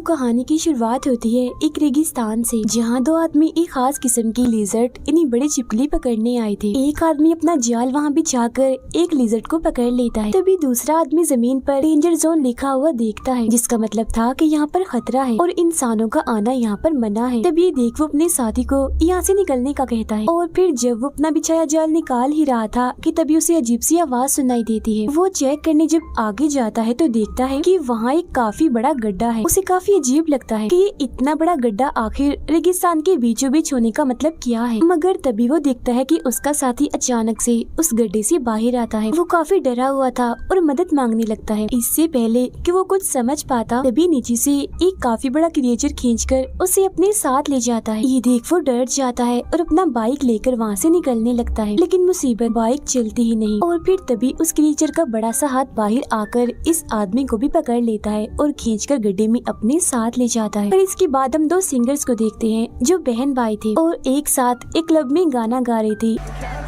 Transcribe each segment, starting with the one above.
कहानी की शुरुआत होती है एक रेगिस्तान से, जहाँ दो आदमी एक खास किस्म की लिजर्ट यानी बड़ी छिपकली पकड़ने आए थे। एक आदमी अपना जाल वहाँ बिछाकर एक लिजर्ट को पकड़ लेता है। तभी दूसरा आदमी जमीन पर डेंजर जोन लिखा हुआ देखता है, जिसका मतलब था कि यहाँ पर खतरा है और इंसानों का आना यहाँ पर मना है। तभी देख वो अपने साथी को यहाँ से निकलने का कहता है और फिर जब वो अपना बिछाया जाल निकाल ही रहा था कि तभी उसे अजीब सी आवाज सुनाई देती है। वो चेक करने जब आगे जाता है तो देखता है कि वहाँ एक काफी बड़ा गड्ढा है। उसे काफी अजीब लगता है कि ये इतना बड़ा गड्ढा आखिर रेगिस्तान के बीचों बीच होने का मतलब क्या है। मगर तभी वो देखता है कि उसका साथी अचानक से उस गड्ढे से बाहर आता है। वो काफी डरा हुआ था और मदद मांगने लगता है। इससे पहले कि वो कुछ समझ पाता तभी नीचे से एक काफी बड़ा क्रिएचर खींचकर उसे अपने साथ ले जाता है। ये देख वो डर जाता है और अपना बाइक लेकर वहाँ से निकलने लगता है, लेकिन मुसीबत बाइक चलती ही नहीं। और फिर तभी उस क्रिएचर का बड़ा सा हाथ बाहर आकर इस आदमी को भी पकड़ लेता है और खींचकर गड्ढे में अपने साथ ले जाता है। और इसके बाद हम दो सिंगर्स को देखते हैं जो बहन भाई थे और एक साथ एक क्लब में गाना गा रहे थे।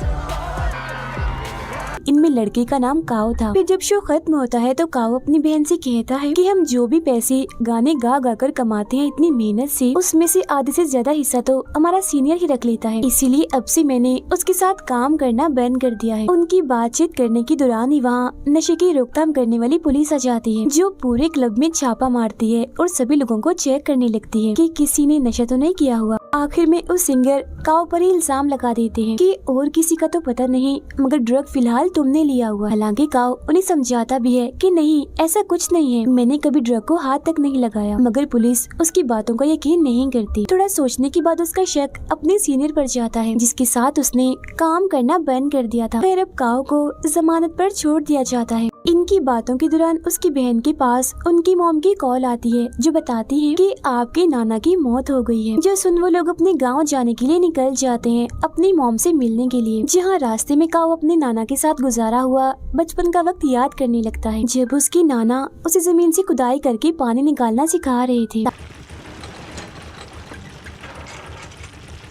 इनमें लड़के का नाम काओ था। फिर जब शो खत्म होता है तो काओ अपनी बहन से कहता है कि हम जो भी पैसे गाने गा गा कर कमाते हैं इतनी मेहनत से, उसमें से आधे से ज्यादा हिस्सा तो हमारा सीनियर ही रख लेता है, इसीलिए अब से मैंने उसके साथ काम करना बंद कर दिया है। उनकी बातचीत करने के दौरान ही वहाँ नशे की रोकथाम करने वाली पुलिस आ जाती है, जो पूरे क्लब में छापा मारती है और सभी लोगों को चेक करने लगती है कि किसी ने नशा तो नहीं किया हुआ। आखिर में उस सिंगर काओ पर ही इल्जाम लगा देते हैं कि और किसी का तो पता नहीं, मगर ड्रग फिलहाल तुमने लिया हुआ। हालांकि काओ उन्हें समझाता भी है कि नहीं, ऐसा कुछ नहीं है, मैंने कभी ड्रग को हाथ तक नहीं लगाया। मगर पुलिस उसकी बातों का यकीन नहीं करती। थोड़ा सोचने के बाद उसका शक अपने सीनियर पर जाता है, जिसके साथ उसने काम करना बंद कर दिया था। फिर अब काओ को जमानत पर छोड़ दिया जाता है। इनकी बातों के दौरान उसकी बहन के पास उनकी मॉम की कॉल आती है, जो बताती है कि आपके नाना की मौत हो गई है। जो सुन वो लोग अपने गांव जाने के लिए निकल जाते हैं अपनी मॉम से मिलने के लिए, जहां रास्ते में काओ अपने नाना के साथ गुजारा हुआ बचपन का वक्त याद करने लगता है, जब उसकी नाना उसे जमीन से खुदाई करके पानी निकालना सिखा रहे थे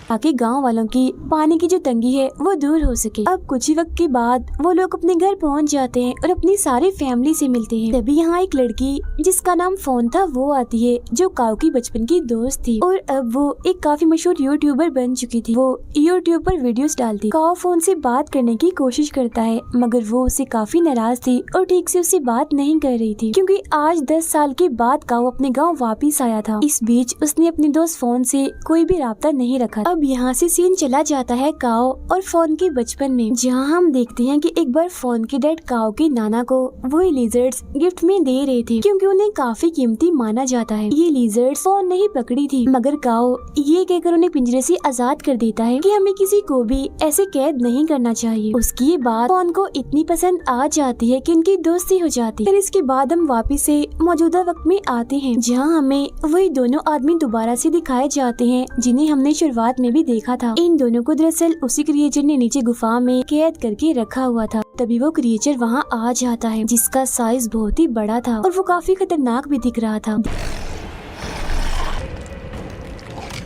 ताकि गांव वालों की पानी की जो तंगी है वो दूर हो सके। अब कुछ ही वक्त के बाद वो लोग अपने घर पहुंच जाते हैं और अपनी सारी फैमिली से मिलते हैं। तभी यहाँ एक लड़की जिसका नाम फोन था वो आती है, जो काओ की बचपन की दोस्त थी और अब वो एक काफी मशहूर यूट्यूबर बन चुकी थी। वो यूट्यूब पर वीडियोस डालती। काओ फोन से बात करने की कोशिश करता है, मगर वो उससे काफी नाराज थी और ठीक से उससे बात नहीं कर रही थी, क्योंकि आज 10 साल के बाद काओ अपने गाँव वापिस आया था। इस बीच उसने अपने दोस्त फोन से कोई भी राब्ता नहीं रखा। अब यहाँ से सीन चला जाता है काओ और फोन के बचपन में, जहाँ हम देखते हैं कि एक बार फोन के डैड काओ के नाना को वो लिजर्ड्स गिफ्ट में दे रहे थे, क्योंकि उन्हें काफी कीमती माना जाता है। ये लिजर्ड्स फोन ने ही पकड़ी थी, मगर काओ ये कहकर उन्हें पिंजरे से आजाद कर देता है कि हमें किसी को भी ऐसे कैद नहीं करना चाहिए। उसकी ये बात फोन को इतनी पसंद आ जाती है कि उनकी दोस्ती हो जाती है। फिर इसके बाद हम वापिस से मौजूदा वक्त में आते हैं, जहाँ हमें वही दोनों आदमी दोबारा से दिखाए जाते हैं जिन्हें हमने शुरुआत में भी देखा था। इन दोनों को दरअसल उसी क्रिएचर ने नीचे गुफा में कैद करके रखा हुआ था। तभी वो क्रिएचर वहाँ आ जाता है, जिसका साइज बहुत ही बड़ा था और वो काफी खतरनाक भी दिख रहा था।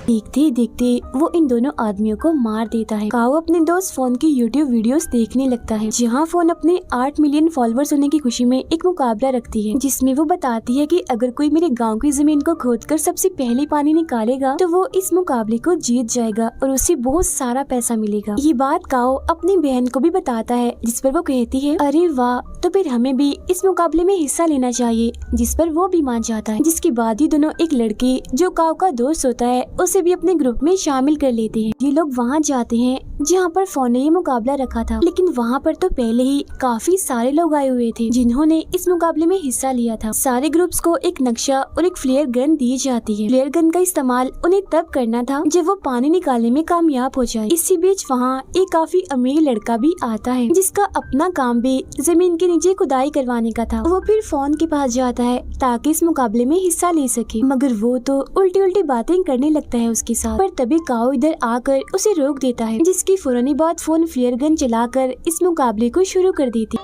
देखते देखते वो इन दोनों आदमियों को मार देता है। काओ अपने दोस्त फोन की यूट्यूब वीडियोस देखने लगता है, जहाँ फोन अपने 8 मिलियन फॉलोअर्स होने की खुशी में एक मुकाबला रखती है, जिसमें वो बताती है कि अगर कोई मेरे गांव की जमीन को खोदकर सबसे पहले पानी निकालेगा तो वो इस मुकाबले को जीत जाएगा और उसे बहुत सारा पैसा मिलेगा। ये बात काओ अपनी बहन को भी बताता है, जिस पर वो कहती है अरे वाह, तो फिर हमें भी इस मुकाबले में हिस्सा लेना चाहिए, जिस पर वो भी मान जाता है। जिसके बाद ही दोनों एक लड़के जो काओ का दोस्त होता है उसे भी अपने ग्रुप में शामिल कर लेते हैं। ये लोग वहाँ जाते हैं जहाँ पर फोन ने ये मुकाबला रखा था, लेकिन वहाँ पर तो पहले ही काफी सारे लोग आए हुए थे जिन्होंने इस मुकाबले में हिस्सा लिया था। सारे ग्रुप्स को एक नक्शा और एक फ्लेयर गन दी जाती है। फ्लेयर गन का इस्तेमाल उन्हें तब करना था जब वो पानी निकालने में कामयाब हो जाए। इसी बीच वहाँ एक काफी अमीर लड़का भी आता है, जिसका अपना काम भी जमीन के नीचे खुदाई करवाने का था। वो फिर फोन के पास जाता है ताकि इस मुकाबले में हिस्सा ले सके, मगर वो तो उल्टी उल्टी बातें करने लगता है उसके साथ। पर तभी काओ इधर आकर उसे रोक देता है, जिसकी फौरनी बाद फोन फ्लेयर गन चलाकर इस मुकाबले को शुरू कर देती।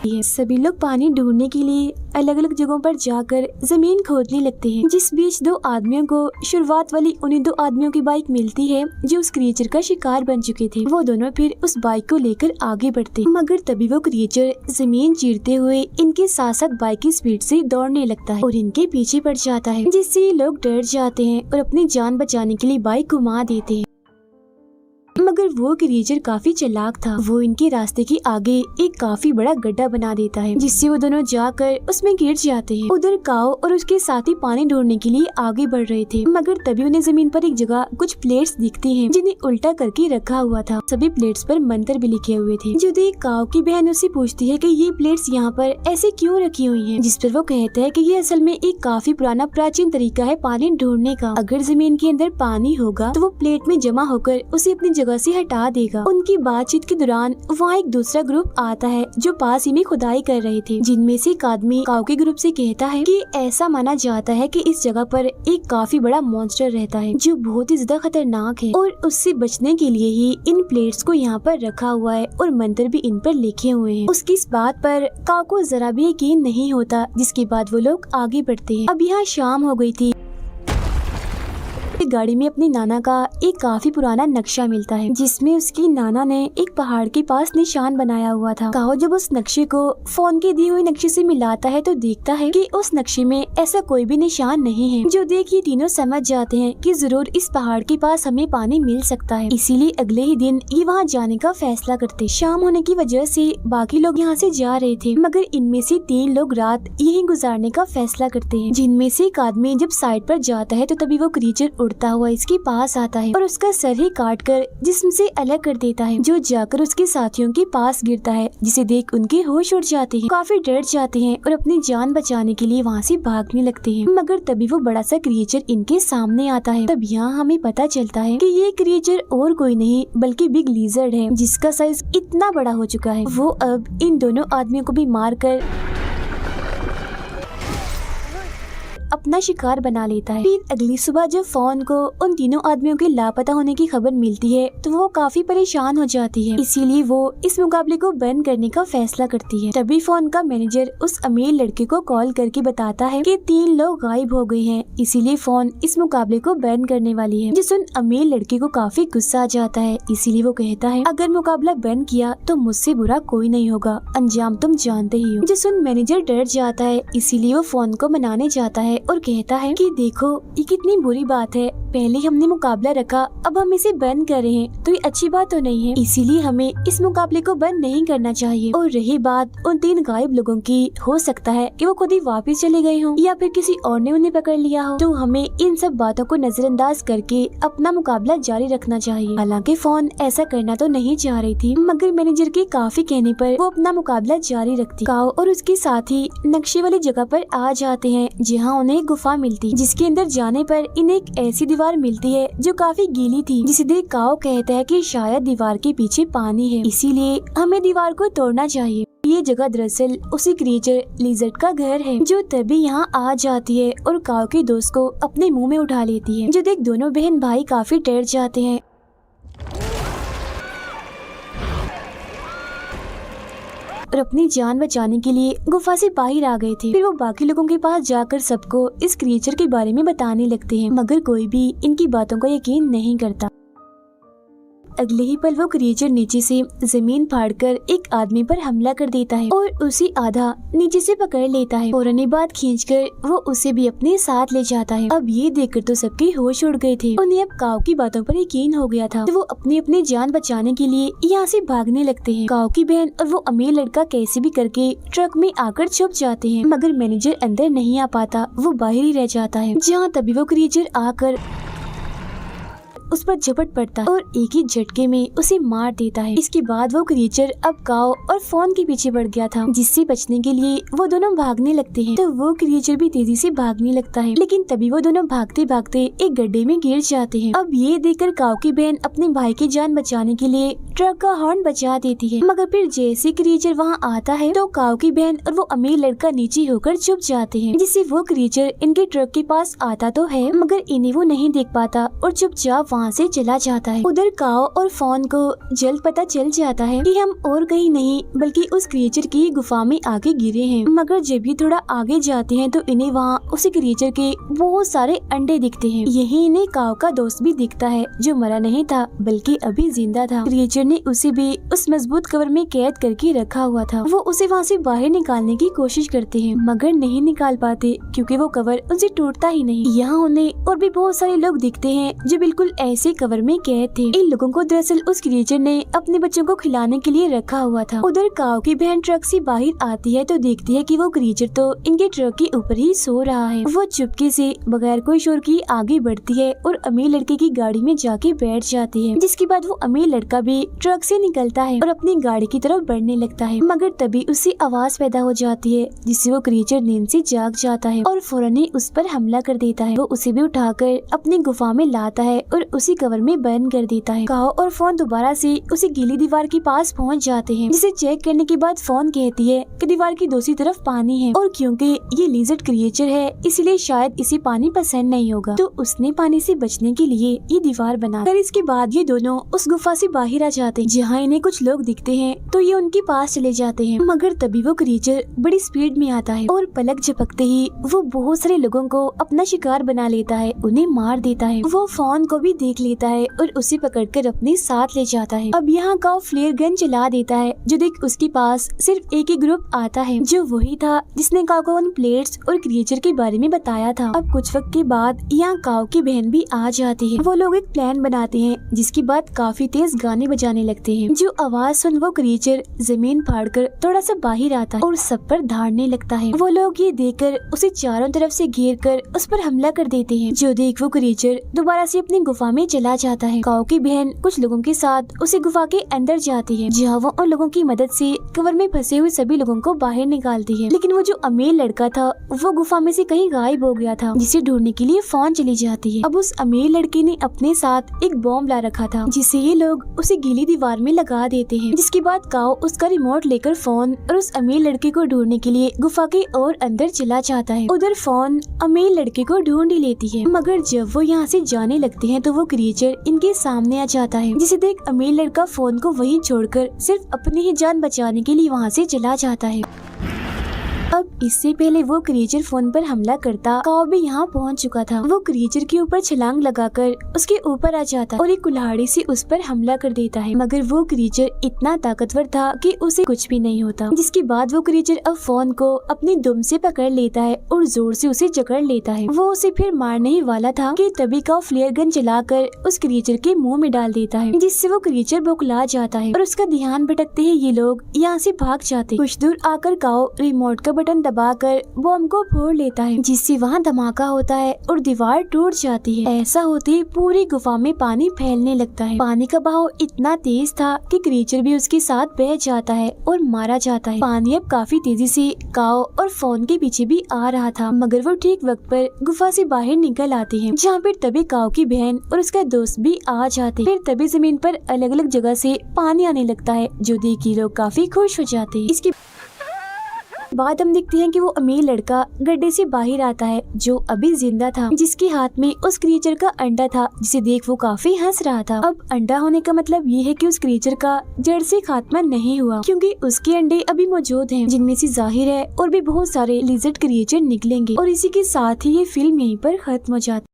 है। सभी लोग पानी ढूंढने के लिए अलग अलग जगहों पर जाकर जमीन खोदने लगते हैं। जिस बीच दो आदमियों को शुरुआत वाली उन्हीं दो आदमियों की बाइक मिलती है जो उस क्रिएचर का शिकार बन चुके थे। वो दोनों फिर उस बाइक को लेकर आगे बढ़ते हैं, मगर तभी वो क्रिएचर जमीन चीरते हुए इनके साथ साथ बाइक की स्पीड से दौड़ने लगता है और इनके पीछे पड़ जाता है, जिससे ये लोग डर जाते हैं और अपनी जान बचाने के लिए बाइक घुमा देते हैं। मगर वो क्रिएचर काफी चालाक था। वो इनके रास्ते के आगे एक काफी बड़ा गड्ढा बना देता है, जिससे वो दोनों जाकर उसमें गिर जाते हैं। उधर काओ और उसके साथी पानी ढूंढने के लिए आगे बढ़ रहे थे, मगर तभी उन्हें जमीन पर एक जगह कुछ प्लेट्स दिखती हैं, जिन्हें उल्टा करके रखा हुआ था। सभी प्लेट्स पर मंत्र भी लिखे हुए थे। जो देख काओ की बहन उससे पूछती है कि ये प्लेट्स यहाँ पर ऐसे क्यों रखी हुई हैं, जिस पर वो कहता है कि ये असल में एक काफी पुराना प्राचीन तरीका है पानी ढूंढने का। अगर जमीन के अंदर पानी होगा तो वो प्लेट में जमा होकर उसे अपनी जगह से हटा देगा। उनकी बातचीत के दौरान वहाँ एक दूसरा ग्रुप आता है जो पास ही में खुदाई कर रहे थे, जिनमें से एक आदमी काओ के ग्रुप से कहता है कि ऐसा माना जाता है कि इस जगह पर एक काफी बड़ा मॉन्स्टर रहता है जो बहुत ही ज्यादा खतरनाक है और उससे बचने के लिए ही इन प्लेट्स को यहाँ पर रखा हुआ है और मंत्र भी इन पर लिखे हुए हैं। उसकी इस बात पर काओ को जरा भी यकीन नहीं होता, जिसके बाद वो लोग आगे बढ़ते हैं। अब यहाँ शाम हो गई थी। गाड़ी में अपनी नाना का एक काफी पुराना नक्शा मिलता है, जिसमें उसकी नाना ने एक पहाड़ के पास निशान बनाया हुआ था। काओ जब उस नक्शे को फोन के दिए हुए नक्शे से मिलाता है तो देखता है कि उस नक्शे में ऐसा कोई भी निशान नहीं है। जो देख ये तीनों समझ जाते हैं कि जरूर इस पहाड़ के पास हमें पानी मिल सकता है, इसीलिए अगले ही दिन ये वहाँ जाने का फैसला करते। शाम होने की वजह से बाकी लोग यहाँ से जा रहे थे, मगर इनमें से 3 लोग रात यहीं गुजारने का फैसला करते हैं। जिनमें से एक आदमी जब साइड पर जाता है तो तभी वो क्रिएचर उड़ता हुआ इसके पास आता है और उसका सर ही काट कर जिस्म से अलग कर देता है, जो जाकर उसके साथियों के पास गिरता है, जिसे देख उनके होश उड़ जाते हैं, काफी डर जाते हैं और अपनी जान बचाने के लिए वहाँ से भागने लगते हैं। मगर तभी वो बड़ा सा क्रिएचर इनके सामने आता है। तब यहाँ हमें पता चलता है कि ये क्रिएचर और कोई नहीं बल्कि बिग लिजर्ड है, जिसका साइज इतना बड़ा हो चुका है। वो अब इन दोनों आदमियों को भी मार कर अपना शिकार बना लेता है। फिर अगली सुबह जब फोन को उन तीनों आदमियों के लापता होने की खबर मिलती है तो वो काफी परेशान हो जाती है, इसीलिए वो इस मुकाबले को बंद करने का फैसला करती है। तभी फोन का मैनेजर उस अमीर लड़के को कॉल करके बताता है कि 3 लोग गायब हो गए हैं, इसीलिए फोन इस मुकाबले को बंद करने वाली है। जिस उन अमीर लड़के को काफी गुस्सा आ जाता है, इसीलिए वो कहता है अगर मुकाबला बंद किया तो मुझसे बुरा कोई नहीं होगा, अंजाम तुम जानते ही हो। जिस उन मैनेजर डर जाता है, इसीलिए वो फोन को मनाने जाता है और कहता है कि देखो ये कितनी बुरी बात है, पहले हमने मुकाबला रखा, अब हम इसे बंद कर रहे हैं तो ये अच्छी बात तो नहीं है, इसीलिए हमें इस मुकाबले को बंद नहीं करना चाहिए। और रही बात उन 3 गायब लोगों की, हो सकता है कि वो खुद ही वापस चले गए हों या फिर किसी और ने उन्हें पकड़ लिया हो, तो हमें इन सब बातों को नजरअंदाज करके अपना मुकाबला जारी रखना चाहिए। हालांकि फोन ऐसा करना तो नहीं चाह रही थी, मगर मैनेजर के काफी कहने पर वो अपना मुकाबला जारी रखती। काओ और उसके साथी नक्शे वाली जगह पर आ जाते हैं, जहाँ उन्हें गुफा मिलती, जिसके अंदर जाने पर इन्हें एक ऐसी दीवार मिलती है जो काफी गीली थी, जिसे देख काओ कहता है कि शायद दीवार के पीछे पानी है, इसीलिए हमें दीवार को तोड़ना चाहिए। ये जगह दरअसल उसी क्रिएचर लिजर्ड का घर है, जो तभी यहाँ आ जाती है और काओ के दोस्त को अपने मुंह में उठा लेती है। जो देख दोनों बहन भाई काफी डर जाते हैं और अपनी जान बचाने के लिए गुफा से बाहर आ गए थे। फिर वो बाकी लोगों के पास जाकर सबको इस क्रिएचर के बारे में बताने लगते हैं, मगर कोई भी इनकी बातों को यकीन नहीं करता। अगले ही पल वो क्रिएचर नीचे से जमीन फाड़कर एक आदमी पर हमला कर देता है और उसी आधा नीचे से पकड़ लेता है। फौरन बात खींचकर वो उसे भी अपने साथ ले जाता है। अब ये देखकर तो सबके होश उड़ गए थे। उन्हें अब काओ की बातों पर यकीन हो गया था, तो वो अपनी जान बचाने के लिए यहाँ से भागने लगते हैं। काओ की बहन और वो अमीर लड़का कैसे भी करके ट्रक में आकर छुप जाते हैं, मगर मैनेजर अंदर नहीं आ पाता, वो बाहर ही रह जाता है। जहाँ तभी वो क्रिएचर आकर उस पर झपट पड़ता है और एक ही झटके में उसे मार देता है। इसके बाद वो क्रिएचर अब काओ और फोन के पीछे बढ़ गया था, जिससे बचने के लिए वो दोनों भागने लगते हैं। तो वो क्रिएचर भी तेजी से भागने लगता है, लेकिन तभी वो दोनों भागते भागते एक गड्ढे में गिर जाते हैं। अब ये देखकर काओ की बहन अपने भाई की जान बचाने के लिए ट्रक का हॉर्न बजा देती है, मगर फिर जैसे क्रिएचर वहाँ आता है तो काओ की बहन और वो अमीर लड़का नीचे होकर छुप जाते हैं, जिससे वो क्रिएचर इनके ट्रक के पास आता तो है, मगर इन्हें वो नहीं देख पाता और चुपचाप वहाँ वहाँ से चला जाता है। उधर काओ और फॉन को जल्द पता चल जाता है कि हम और कहीं नहीं बल्कि उस क्रिएचर की गुफा में आके गिरे हैं। मगर जब भी थोड़ा आगे जाते हैं तो इन्हें वहाँ उसी क्रिएचर के बहुत सारे अंडे दिखते हैं। यही इन्हें काओ का दोस्त भी दिखता है जो मरा नहीं था बल्कि अभी जिंदा था। क्रिएचर ने उसे भी उस मजबूत कवर में कैद करके रखा हुआ था। वो उसे वहाँ से बाहर निकालने की कोशिश करते हैं मगर नहीं निकाल पाते क्योंकि वो कवर उनसे टूटता ही नहीं। यहाँ उन्हें और भी बहुत सारे लोग दिखते हैं जो बिल्कुल ऐसे कवर में कैद थे। इन लोगों को दरअसल उस क्रिएचर ने अपने बच्चों को खिलाने के लिए रखा हुआ था। उधर काओ की बहन ट्रक से बाहर आती है तो देखती है कि वो क्रिएचर तो इनके ट्रक के ऊपर ही सो रहा है। वो चुपके से बगैर कोई शोर की आगे बढ़ती है और अमीर लड़के की गाड़ी में जाके बैठ जाती है, जिसके बाद वो अमीर लड़का भी ट्रक से निकलता है और अपनी गाड़ी की तरफ बढ़ने लगता है। मगर तभी उससे आवाज पैदा हो जाती है जिससे वो क्रिएचर नींद से जाग जाता है और फौरन ही उस पर हमला कर देता है। वो उसे भी उठाकर अपनी गुफा में लाता है और उसी कवर में बंद कर देता है। काओ और फोन दोबारा से उसी गीली दीवार के पास पहुंच जाते हैं, जिसे चेक करने के बाद फोन कहती है कि दीवार की दूसरी तरफ पानी है और क्योंकि ये लिजर्ड क्रिएचर है इसलिए शायद इसे पानी पसंद नहीं होगा, तो उसने पानी से बचने के लिए ये दीवार बना कर इसके बाद ये दोनों उस गुफा से बाहर आ जाते हैं। जहाँ इन्हें कुछ लोग दिखते हैं तो ये उनके पास चले जाते हैं मगर तभी वो क्रिएचर बड़ी स्पीड में आता है और पलक झपकते ही वो बहुत सारे लोगों को अपना शिकार बना लेता है, उन्हें मार देता है। वो फोन को भी देख लेता है और उसे पकड़कर अपने साथ ले जाता है। अब यहाँ काओ फ्लेयर गन चला देता है जो देख उसके पास सिर्फ एक ही ग्रुप आता है जो वही था जिसने काओ को उन प्लेट्स और क्रिएचर के बारे में बताया था। अब कुछ वक्त के बाद यहाँ काओ की बहन भी आ जाती है। वो लोग एक प्लान बनाते हैं जिसके बाद काफी तेज गाने बजाने लगते हैं। जो आवाज सुन वो क्रिएचर जमीन फाड़कर थोड़ा सा बाहर आता है और सब पर धाड़ने लगता है। वो लोग ये देखकर उसे चारों तरफ से घेर कर उस पर हमला कर देते हैं। जो देख वो क्रिएचर दोबारा से अपनी गुफा में चला जाता है। काओ की बहन कुछ लोगों के साथ उसी गुफा के अंदर जाती है जहाँ वो उन लोगों की मदद से कवर में फंसे हुए सभी लोगों को बाहर निकालती है। लेकिन वो जो अमीर लड़का था वो गुफा में से कहीं गायब हो गया था, जिसे ढूंढने के लिए फोन चली जाती है। अब उस अमीर लड़के ने अपने साथ एक बॉम्ब ला रखा था जिसे ये लोग उसे गीली दीवार में लगा देते हैं, जिसके बाद काओ उसका रिमोट लेकर फोन और उस अमीर लड़के को ढूंढने के लिए गुफा के और अंदर चला जाता है। उधर फोन अमीर लड़के को ढूंढ ही लेती है मगर जब वो यहाँ से जाने लगते हैं तो वो क्रिएचर इनके सामने आ जाता है, जिसे देख अमीर लड़का फोन को वहीं छोड़कर सिर्फ अपनी ही जान बचाने के लिए वहाँ से चला जाता है। अब इससे पहले वो क्रिएचर फोन पर हमला करता काओ भी यहाँ पहुँच चुका था। वो क्रिएचर के ऊपर छलांग लगाकर उसके ऊपर आ जाता और एक कुल्हाड़ी से उस पर हमला कर देता है मगर वो क्रिएचर इतना ताकतवर था कि उसे कुछ भी नहीं होता। जिसके बाद वो क्रिएचर अब फोन को अपनी दुम से पकड़ लेता है और जोर से उसे जकड़ लेता है। वो उसे फिर मारने ही वाला था कि तभी काओ फ्लेयर गन चलाकर उस क्रिएचर के मुंह में डाल देता है, जिससे वो क्रिएचर बौखला जाता है और उसका ध्यान भटकते ही ये लोग यहाँ से भाग जाते। कुछ दूर आकर काओ रिमोट का बटन दबाकर बॉम्ब को फोड़ लेता है, जिससे वहाँ धमाका होता है और दीवार टूट जाती है। ऐसा होते ही पूरी गुफा में पानी फैलने लगता है। पानी का बहाव इतना तेज था कि क्रिएचर भी उसके साथ बह जाता है और मारा जाता है। पानी अब काफी तेजी से काओ और फोन के पीछे भी आ रहा था मगर वो ठीक वक्त पर गुफा से बाहर निकल आते हैं, जहाँ पर तभी काओ की बहन और उसका दोस्त भी आ जाते। फिर तभी जमीन पर अलग अलग जगह से पानी आने लगता है जो देख के लोग काफी खुश हो जाते हैं। इसके बाद हम देखते हैं कि वो अमीर लड़का गड्ढे से बाहर आता है जो अभी जिंदा था, जिसके हाथ में उस क्रिएचर का अंडा था, जिसे देख वो काफी हंस रहा था। अब अंडा होने का मतलब ये है कि उस क्रिएचर का जड़ से खात्मा नहीं हुआ, क्योंकि उसके अंडे अभी मौजूद हैं, जिनमें से जाहिर है और भी बहुत सारे लिजर्ड क्रिएचर निकलेंगे। और इसी के साथ ही ये फिल्म यहीं पर खत्म हो जाती है।